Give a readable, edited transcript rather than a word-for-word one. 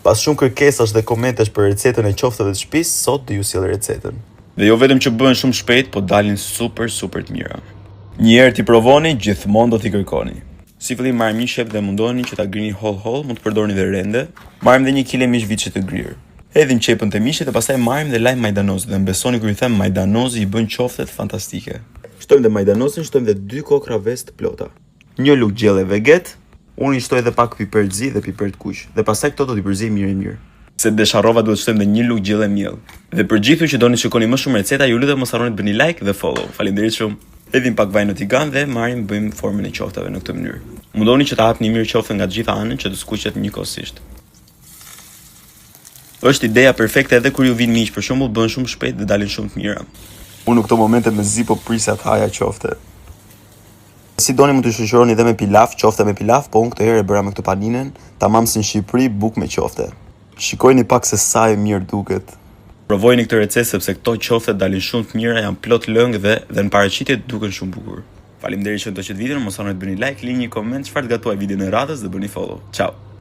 Pas shumë kërkesash dhe komentesh për recetën e qofteve të shtëpisë, sot do ju sjell recetën. Dhe jo vetëm që bëhen shumë shpejt, po dalin super të mira. Një herë ti provoni, gjithmonë do t'i kërkoni. Si fillim marrim një shep dhe mundoni që ta grini holl, mund të përdorni dhe rende. Marrim dhe 1 kg mish viçe të grirë. Hedhim qepën te mishit dhe pastaj marrim dhe lajm majdanoz dhe mbesoni kur ju them majdanozi i bën qoftet fantastike. Shtojmë dhe majdanozin, shtojmë dhe 2 kokra ves të plota. 1 lugë gjelle veget, unë i shtoj edhe pak piper të zi dhe piper të kuq. Dhe pastaj këto do t'i përzij mirë. Se desharrova duhet shtojmë dhe 1 lugë gjelle miell. Dhe për gjithë ju që doni të shikoni më shumë receta, ju lutem mos harroni të bëni like dhe follow. Faleminderit shumë. Hedhim pak vaj në tigan dhe bëjmë formën e qoftave në këtë mënyrë. Mundoni që ta hapni mirë qoftën nga të gjitha anët që të skuqet njëkohësisht. Është ideja perfekte edhe kur ju vin miq, për shembull, bën shumë shpejt dhe dalin shumë të mira. Unë në këto momente me zi po prisja të haja qofte. Si doni mund të shoqëroni dhe me pilaf, qofte me pilaf, po unë këtë herë e bëra me këtë paninen, tamam si në Shqipëri, buk me qofte. Shikojni pak se sa e mirë duket. Provojeni këtë recetë sepse këto qofte dalin shumë të mira, janë plot lëng dhe në paraqitje duken shumë bukur. Faleminderit që do të videon, mos harroni të bëni like, lini një koment çfarë gatuaj videon e radhës dhe bëni follow. Ciao.